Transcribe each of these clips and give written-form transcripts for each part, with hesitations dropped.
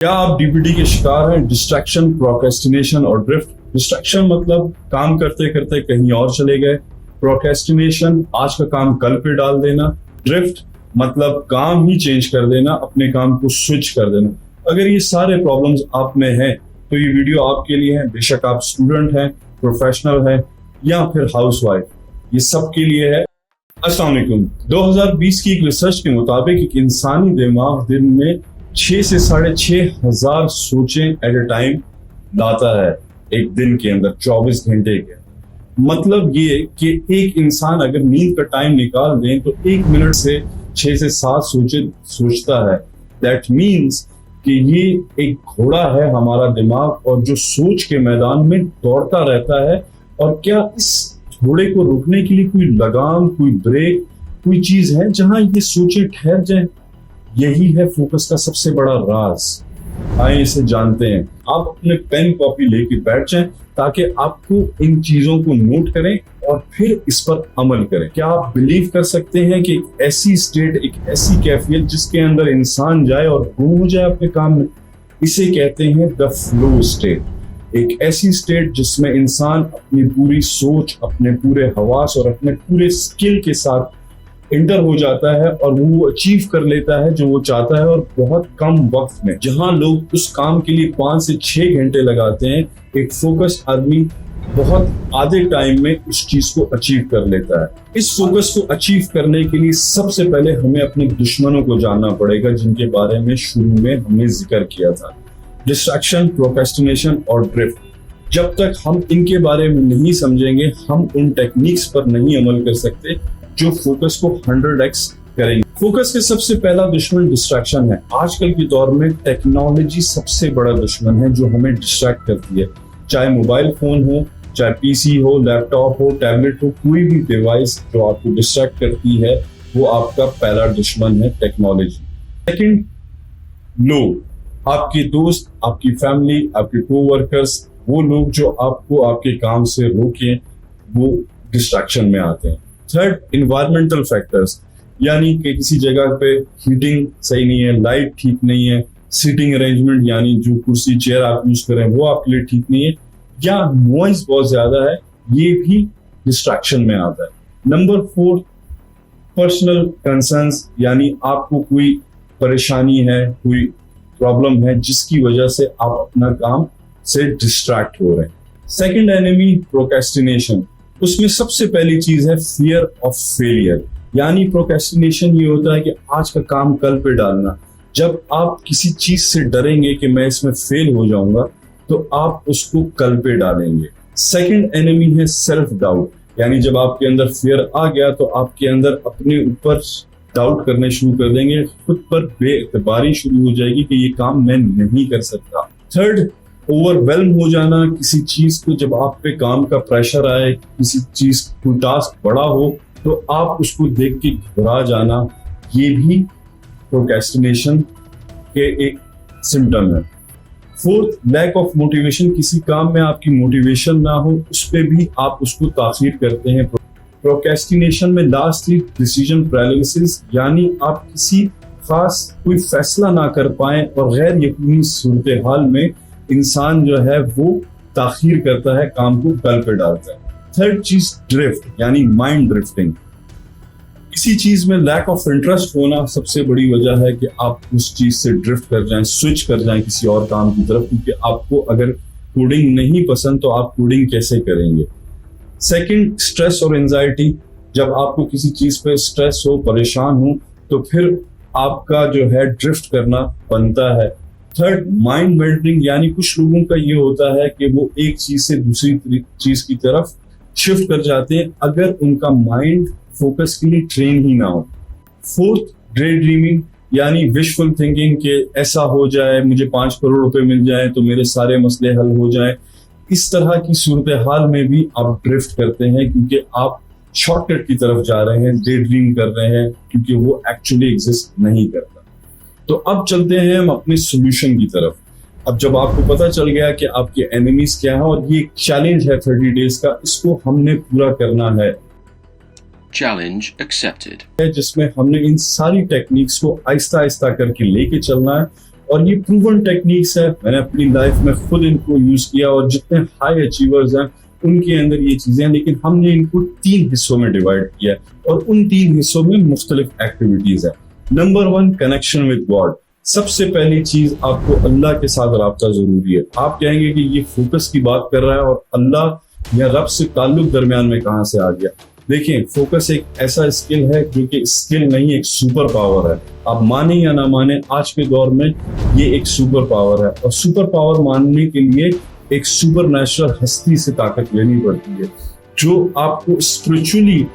क्या आप डीपीडी के शिकार हैं? डिस्ट्रैक्शन, प्रोक्रेस्टिनेशन और ड्रिफ्ट। डिस्ट्रैक्शन मतलब काम करते करते कहीं और चले गए। प्रोक्रेस्टिनेशन, आज का काम कल पे डाल देना। ड्रिफ्ट मतलब काम ही चेंज कर देना, अपने काम को स्विच कर देना। अगर ये सारे प्रॉब्लम्स आप में हैं तो ये वीडियो आपके लिए है। बेशक आप स्टूडेंट हैं, प्रोफेशनल हैं या फिर हाउसवाइफ, ये सब के लिए है। अस्सलाम वालेकुम। 2020 की एक रिसर्च के मुताबिक एक इंसानी दिमाग दिन में 6 से 6,500 सोचें एट ए टाइम लाता है, एक दिन के अंदर 24 घंटे के। मतलब ये कि एक इंसान अगर नींद का टाइम निकाल दें तो 1 मिनट से 6 से 7 सोचता है। दैट मीन्स कि ये एक घोड़ा है हमारा दिमाग, और जो सोच के मैदान में दौड़ता रहता है। और क्या इस घोड़े को रोकने के लिए कोई लगाम, कोई ब्रेक, कोई चीज है जहां ये सोचें ठहर जाएं? यही है फोकस का सबसे बड़ा राज। आइए इसे जानते हैं। आप अपने पेन कॉपी लेके बैठ जाएं ताकि आपको इन चीजों को नोट करें और फिर इस पर अमल करें। क्या आप बिलीव कर सकते हैं कि एक ऐसी स्टेट, एक ऐसी कैफियत जिसके अंदर इंसान जाए और गुम हो जाए अपने काम में, इसे कहते हैं द फ्लो स्टेट। एक ऐसी स्टेट जिसमें इंसान अपनी पूरी सोच, अपने पूरे हवास और अपने पूरे स्किल के साथ इंटर हो जाता है और वो अचीव कर लेता है जो वो चाहता है, और बहुत कम वक्त में। जहां लोग उस काम के लिए 5 से 6 घंटे लगाते हैं, एक फोकस आदमी बहुत आधे टाइम में उस चीज को अचीव कर लेता है। इस फोकस को अचीव करने के लिए सबसे पहले हमें अपने दुश्मनों को जानना पड़ेगा, जिनके बारे में शुरू में हमने जिक्र किया था। डिस्ट्रैक्शन, प्रोक्रेस्टिनेशन और ड्रिफ्ट। जब तक हम इनके बारे में नहीं समझेंगे, हम उन टेक्निक्स पर नहीं अमल कर सकते जो फोकस को 100x करेंगे। फोकस के सबसे पहला दुश्मन डिस्ट्रैक्शन है। आजकल के दौर में टेक्नोलॉजी सबसे बड़ा दुश्मन है जो हमें डिस्ट्रैक्ट करती है। चाहे मोबाइल फोन हो, चाहे पीसी हो, लैपटॉप हो, टैबलेट हो, कोई भी डिवाइस जो आपको डिस्ट्रैक्ट करती है, वो आपका पहला दुश्मन है, टेक्नोलॉजी। सेकंड, लोग, आपके दोस्त, आपकी फैमिली, आपके कोवर्कर्स, वो लोग जो आपको आपके काम से रोकें, वो डिस्ट्रैक्शन में आते हैं। थर्ड, इन्वायरमेंटल फैक्टर्स, यानी कि किसी जगह पे हीटिंग सही नहीं है, लाइट ठीक नहीं है, सीटिंग अरेंजमेंट यानी जो कुर्सी चेयर आप यूज करें वो आपके लिए ठीक नहीं है, या नॉइज बहुत ज्यादा है, ये भी डिस्ट्रैक्शन में आता है। नंबर 4, पर्सनल कंसर्न्स, यानी आपको कोई परेशानी है, कोई प्रॉब्लम है जिसकी वजह से आप अपना काम से डिस्ट्रैक्ट हो रहे हैं। Second enemy, procrastination. उसमें सबसे पहली चीज है फियर ऑफ फेलियर, यानी प्रोक्रेस्टिनेशन ये होता है कि आज का काम कल पे डालना। जब आप किसी चीज से डरेंगे कि मैं इसमें फेल हो जाऊंगा, तो आप उसको कल पे डालेंगे। सेकंड एनिमी है सेल्फ डाउट, यानी जब आपके अंदर फियर आ गया तो आपके अंदर अपने ऊपर डाउट करने शुरू कर देंगे, खुद पर बेएतबारी शुरू हो जाएगी कि ये काम मैं नहीं कर सकता। थर्ड, ओवरवेल्म हो जाना किसी चीज को। जब आप पे काम का प्रेशर आए, किसी चीज को टास्क बड़ा हो, तो आप उसको देख के घबरा जाना, ये भी प्रोक्रेस्टिनेशन के एक सिम्टम है। फोर्थ, लैक ऑफ मोटिवेशन, किसी काम में आपकी मोटिवेशन ना हो, उस पे भी आप उसको ताखीर करते हैं। प्रोक्रेस्टिनेशन में लास्ट चीज डिसीजन पैरालिसिस, यानी आप किसी खास कोई फैसला ना कर पाए और गैर यकीनी सूरत हाल में इंसान जो है वो ताखीर करता है, काम को कल पे डालता है। थर्ड चीज, ड्रिफ्ट, यानी माइंड ड्रिफ्टिंग। किसी चीज में लैक ऑफ इंटरेस्ट होना सबसे बड़ी वजह है कि आप उस चीज से ड्रिफ्ट कर जाएं, स्विच कर जाएं किसी और काम की तरफ, क्योंकि आपको अगर कोडिंग नहीं पसंद तो आप कोडिंग कैसे करेंगे। सेकंड, स्ट्रेस और एंजाइटी। जब आपको किसी चीज पे स्ट्रेस हो, परेशान हो, तो फिर आपका जो है ड्रिफ्ट करना बनता है। थर्ड, माइंड मेल्टिंग, यानी कुछ लोगों का ये होता है कि वो एक चीज से दूसरी चीज की तरफ शिफ्ट कर जाते हैं अगर उनका माइंड फोकस के लिए ट्रेन ही ना हो। फोर्थ, डे ड्रीमिंग, यानी विशफुल थिंकिंग के ऐसा हो जाए, मुझे 5 करोड़ रुपए मिल जाए तो मेरे सारे मसले हल हो जाए। इस तरह की सूरत हाल में भी आप ड्रिफ्ट करते हैं, क्योंकि आप शॉर्टकट की तरफ जा रहे हैं, डे ड्रीम कर रहे हैं, क्योंकि वो एक्चुअली एग्जिस्ट नहीं करता। तो अब चलते हैं हम अपने सोल्यूशन की तरफ। अब जब आपको पता चल गया कि आपके एनिमीज क्या है, और ये एक चैलेंज है 30 डेज का, इसको हमने पूरा करना है। चैलेंज एक्सेप्टेड, जिसमें हमने इन सारी टेक्निक्स को आहिस्ता आहिस्ता करके लेके चलना है और ये प्रूवन टेक्निक्स है, मैंने अपनी लाइफ में खुद इनको यूज किया और जितने हाई अचीवर्स हैं उनके अंदर ये चीजें हैं, लेकिन हमने इनको 3 हिस्सों में डिवाइड किया है और उन 3 हिस्सों में मुख्तलिफ एक्टिविटीज है। Number 1, connection with God. सबसे पहली चीज, आपको अल्लाह के साथ राब्ता जरूरी है। आप कहेंगे कि ये फोकस की बात कर रहा है और अल्लाह या रब से ताल्लुक दरमियान में कहां से आ गया। देखिए, फोकस एक ऐसा स्किल है जो कि स्किल नहीं, एक सुपर पावर है। आप माने या ना माने, आज के दौर में ये एक सुपर पावर है और सुपर पावर मानने के लिए एक सुपर नेचुरल हस्ती से ताकत लेनी पड़ती है, जो आपको स्पिरिचुअली,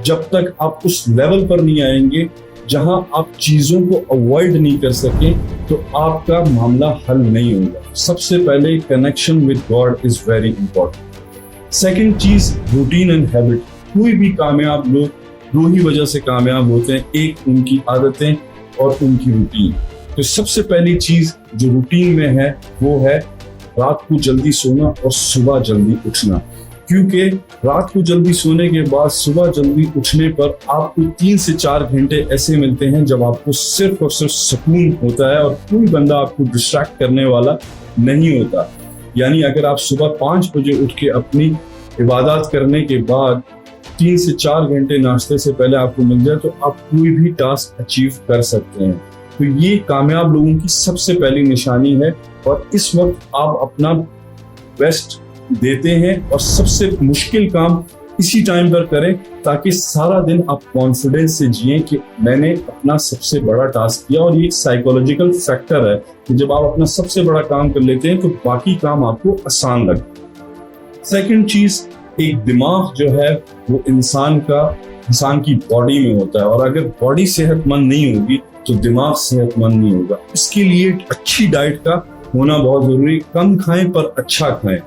जब तक आप उस लेवल पर नहीं आएंगे जहां आप चीजों को अवॉइड नहीं कर सके, तो आपका मामला हल नहीं होगा। सबसे पहले connection with God is very important. Second चीज, रूटीन एंड हैबिट। कोई भी कामयाब लोग 2 ही वजह से कामयाब होते हैं, एक उनकी आदतें और उनकी रूटीन। तो सबसे पहली चीज जो रूटीन में है वो है रात को जल्दी सोना और सुबह जल्दी उठना, क्योंकि रात को जल्दी सोने के बाद सुबह जल्दी उठने पर आपको 3 से 4 घंटे ऐसे मिलते हैं जब आपको सिर्फ और सिर्फ सुकून होता है और कोई बंदा आपको डिस्ट्रैक्ट करने वाला नहीं होता। यानी अगर आप सुबह 5 बजे उठ के अपनी इबादत करने के बाद 3 से 4 घंटे नाश्ते से पहले आपको मिल जाए तो आप कोई भी टास्क अचीव कर सकते हैं। तो ये कामयाब लोगों की सबसे पहली निशानी है और इस वक्त आप अपना बेस्ट देते हैं और सबसे मुश्किल काम इसी टाइम पर करें, ताकि सारा दिन आप कॉन्फिडेंस से जिएं कि मैंने अपना सबसे बड़ा टास्क किया। और ये एक साइकोलॉजिकल फैक्टर है कि जब आप अपना सबसे बड़ा काम कर लेते हैं तो बाकी काम आपको आसान लगता है। सेकंड चीज, एक दिमाग जो है वो इंसान की बॉडी में होता है और अगर बॉडी सेहतमंद नहीं होगी तो दिमाग सेहतमंद नहीं होगा। इसके लिए अच्छी डाइट का होना बहुत जरूरी। कम खाएं पर अच्छा खाएं।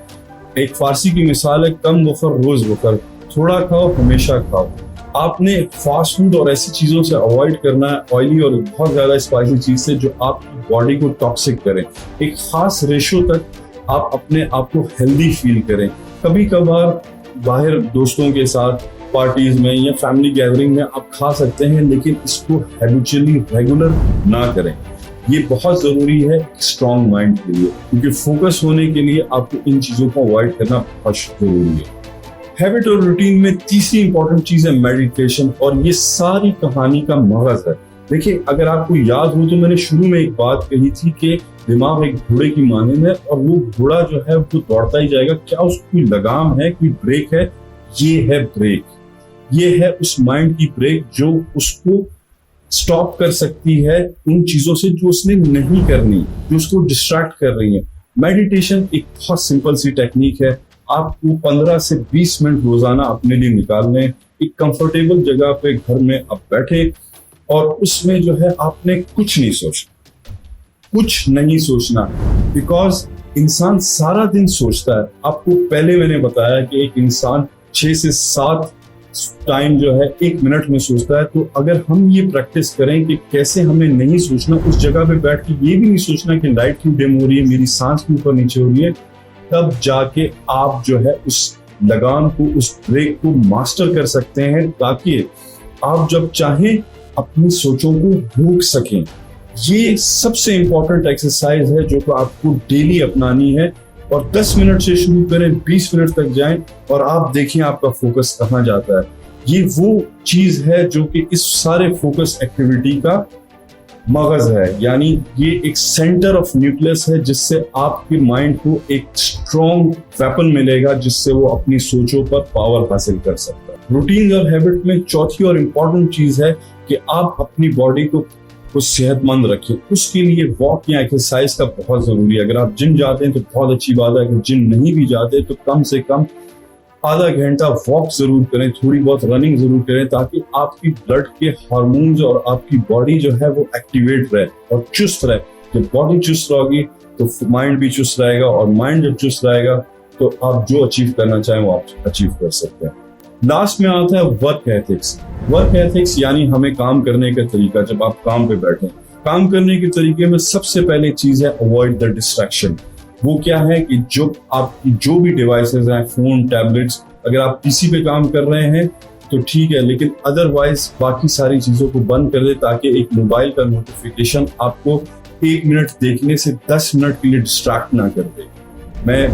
एक फारसी की मिसाल है, कम वफर रोज वफर, थोड़ा खाओ हमेशा खाओ। आपने फास्ट फूड और ऐसी चीजों से अवॉइड करना है, ऑयली और बहुत ज्यादा स्पाइसी चीज से जो आपकी बॉडी को टॉक्सिक करें। एक खास रेशो तक आप अपने आप को हेल्दी फील करें। कभी कभार बाहर दोस्तों के साथ पार्टीज में या फैमिली गैदरिंग में आप खा सकते हैं, लेकिन इसको हैबिचुअली रेगुलर ना करें। ये बहुत जरूरी है स्ट्रॉन्ग माइंड के लिए, क्योंकि फोकस होने के लिए आपको इन चीजों को अवॉइड करना बहुत जरूरी है। हैबिट और रूटीन में तीसरी इंपॉर्टेंट चीज है मेडिटेशन, और ये सारी कहानी का मगज है। देखिए, अगर आपको याद हो तो मैंने शुरू में एक बात कही थी कि दिमाग एक घोड़े की मानंद है और वो घोड़ा जो है वो दौड़ता ही जाएगा। क्या उसको कोई लगाम है, कोई ब्रेक है? ये है ब्रेक। ये है उस माइंड की ब्रेक जो उसको स्टॉप कर सकती है उन चीजों से जो उसने नहीं करनी, जो उसको डिस्ट्रैक्ट कर रही है। मेडिटेशन एक बहुत सिंपल सी टेक्निक है। आपको 15 से 20 मिनट रोजाना अपने लिए निकालने, एक कंफर्टेबल जगह पे घर में आप बैठे और उसमें जो है आपने कुछ नहीं सोचना, बिकॉज इंसान सारा दिन सोचता है। आपको पहले मैंने बताया कि एक इंसान 6 से 7 टाइम जो है 1 मिनट में सोचता है। तो अगर हम ये प्रैक्टिस करें कि कैसे हमें नहीं सोचना, उस जगह पे बैठ के ये भी नहीं सोचना कि लाइट क्यों डिम हो रही है, मेरी सांस क्यों ऊपर नीचे हो रही है, तब जाके आप जो है उस लगाम को, उस ब्रेक को मास्टर कर सकते हैं, ताकि आप जब चाहें अपनी सोचों को रोक सकें। ये सबसे इंपॉर्टेंट एक्सरसाइज है जो आपको डेली अपनानी है, और 10 मिनट से शुरू करें, 20 मिनट तक जाएं और आप देखिए आपका फोकस कहाँ जाता है। ये वो चीज है जो कि इस सारे फोकस एक्टिविटी का मगज है, यानी ये एक सेंटर ऑफ न्यूक्लियस है जिससे आपके माइंड को एक स्ट्रॉन्ग वेपन मिलेगा जिससे वो अपनी सोचों पर पावर हासिल कर सकता है। रूटीन और हैबिट में चौथी और इम्पोर्टेंट चीज है कि आप अपनी बॉडी को सेहतमंद रखें। उसके लिए वॉक या एक्सरसाइज का बहुत जरूरी है। अगर आप जिम जाते हैं तो बहुत अच्छी बात है, अगर जिम नहीं भी जाते तो कम से कम आधा घंटा वॉक जरूर करें, थोड़ी बहुत रनिंग जरूर करें, ताकि आपकी ब्लड के हार्मोन्स और आपकी बॉडी जो है वो एक्टिवेट रहे और चुस्त रहे। जब बॉडी चुस्त रहेगी तो माइंड भी चुस्त रहेगा, और माइंड जब चुस्त रहेगा तो आप जो अचीव करना चाहें वो आप अचीव कर सकते हैं। लास्ट में आता है वर्क एथिक्स। वर्क एथिक्स यानी हमें काम करने का तरीका। जब आप काम पे बैठे, काम करने के तरीके में सबसे पहले चीज है अवॉइड द डिस्ट्रैक्शन। वो क्या है कि जो आपकी जो भी डिवाइसेस हैं, फोन, टैबलेट्स, अगर आप पीसी पे काम कर रहे हैं तो ठीक है, लेकिन अदरवाइज बाकी सारी चीजों को बंद कर दे, ताकि एक मोबाइल का नोटिफिकेशन आपको 1 मिनट देखने से 10 मिनट के लिए डिस्ट्रैक्ट ना कर दे। मैं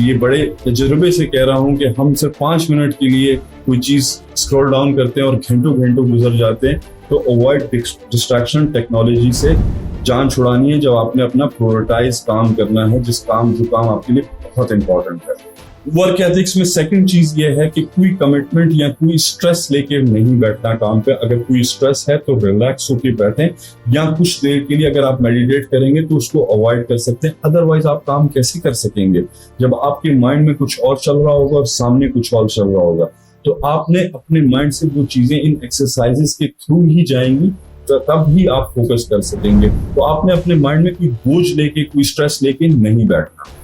ये बड़े तजुर्बे से कह रहा हूँ कि हम सिर्फ 5 मिनट के लिए कोई चीज स्क्रॉल डाउन करते हैं और घंटों घंटों गुजर जाते हैं। तो अवॉइड डिस्ट्रैक्शन टेक्नोलॉजी से जान छुड़ानी है जब आपने अपना प्रायोरिटाइज काम करना है, जो काम आपके लिए बहुत इंपॉर्टेंट है। वर्क एथिक्स में सेकंड चीज ये है कि कोई कमिटमेंट या कोई स्ट्रेस लेके नहीं बैठना काम पे। अगर कोई स्ट्रेस है तो रिलैक्स होके बैठें, या कुछ देर के लिए अगर आप मेडिटेट करेंगे तो उसको अवॉइड कर सकते हैं। अदरवाइज आप काम कैसे कर सकेंगे जब आपके माइंड में कुछ और चल रहा होगा और सामने कुछ और चल रहा होगा। तो आपने अपने माइंड से वो चीजें इन एक्सरसाइजेस के थ्रू ही जाएंगी, तो तब ही आप फोकस कर सकेंगे। तो आपने अपने माइंड में कोई बोझ लेके, कोई स्ट्रेस लेके नहीं बैठना।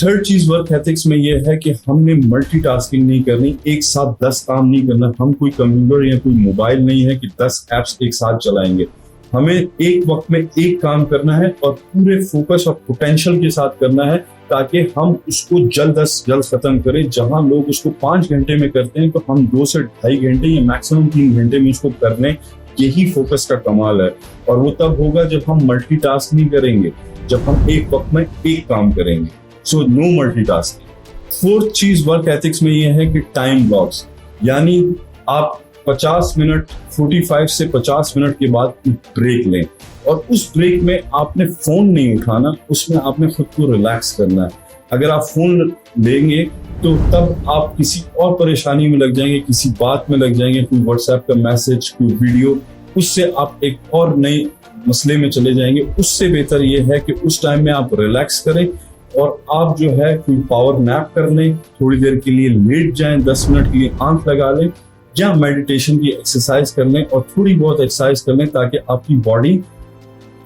थर्ड चीज वर्क एथिक्स में यह है कि हमने मल्टीटास्किंग नहीं करनी, एक साथ 10 काम नहीं करना। हम कोई कंप्यूटर या कोई मोबाइल नहीं है कि 10 एप्स एक साथ चलाएंगे। हमें एक वक्त में एक काम करना है और पूरे फोकस और पोटेंशियल के साथ करना है, ताकि हम उसको जल्द से जल्द खत्म करें। जहां लोग उसको 5 घंटे में करते हैं तो हम 2 से 2.5 घंटे या मैक्सिमम 3 घंटे में उसको करने, यही फोकस का कमाल है। और वो तब होगा जब हम मल्टीटास्क नहीं करेंगे, जब हम एक वक्त में एक काम करेंगे। So no multitasking. फोर्थ चीज वर्क एथिक्स में यह है कि टाइम ब्लॉक्स, यानी आप 50 मिनट 45 से 50 मिनट के बाद ब्रेक लें, और उस ब्रेक में आपने फोन नहीं उठाना, उसमें आपने खुद को रिलैक्स करना है। अगर आप फोन लेंगे तो तब आप किसी और परेशानी में लग जाएंगे, किसी बात में लग जाएंगे, कोई व्हाट्सएप का मैसेज, कोई वीडियो, उससे आप एक और नए मसले में चले जाएंगे। उससे बेहतर यह है कि उस टाइम में आप रिलैक्स करें और आप जो है कोई पावर नैप कर लें, थोड़ी देर के लिए लेट जाएं, 10 मिनट के लिए आंख लगा लें, या मेडिटेशन की एक्सरसाइज कर लें और थोड़ी बहुत एक्सरसाइज कर लें, ताकि आपकी बॉडी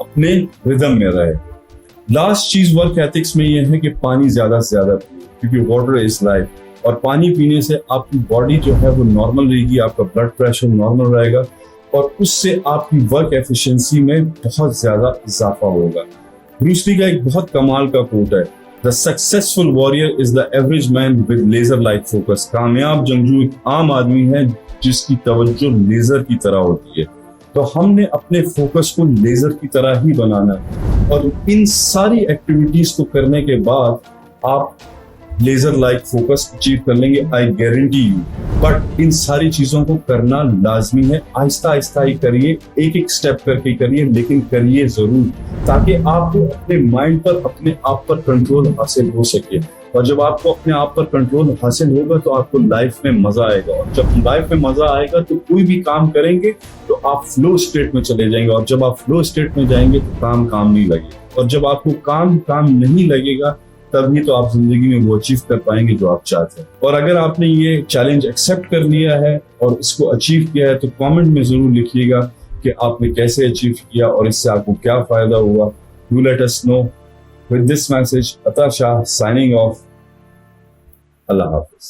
अपने रिदम में रहे। लास्ट चीज वर्क एथिक्स में यह है कि पानी ज्यादा से ज्यादा पिए, क्योंकि वाटर इज लाइफ, और पानी पीने से आपकी बॉडी जो है वो नॉर्मल रहेगी, आपका ब्लड प्रेशर नॉर्मल रहेगा, और उससे आपकी वर्क एफिशिएंसी में बहुत ज्यादा इजाफा होगा। ब्रूस ली का एक बहुत कमाल का कोट है, the successful warrior is the average man with laser like focus. कामयाब जंगजू एक आम आदमी है जिसकी तवज्जो लेजर की तरह होती है। तो हमने अपने फोकस को लेजर की तरह ही बनाना है, और इन सारी एक्टिविटीज को करने के बाद आप लेजर लाइक फोकस अचीव कर लेंगे, I guarantee you. But in सारी चीजों को करना लाजमी है, आहिस्ता आहिस्ता ही करिए, एक एक स्टेप करके करिए, लेकिन करिए जरूर, ताकि आपको अपने माइंड पर, अपने आप पर कंट्रोल हासिल हो सके। और जब आपको अपने आप पर कंट्रोल हासिल होगा तो आपको लाइफ में मजा आएगा, और जब लाइफ में मजा आएगा तो कोई भी काम करेंगे तो आप फ्लो स्टेट में चले जाएंगे, और जब आप फ्लो स्टेट में जाएंगे तो काम नहीं लगेगा, और जब आपको काम नहीं लगेगा तभी तो आप जिंदगी में वो अचीव कर पाएंगे जो आप चाहते हैं। और अगर आपने ये चैलेंज एक्सेप्ट कर लिया है और इसको अचीव किया है तो कमेंट में जरूर लिखिएगा कि आपने कैसे अचीव किया और इससे आपको क्या फायदा हुआ। Do let us know. With this message, अता Shah signing off. Allah Hafiz.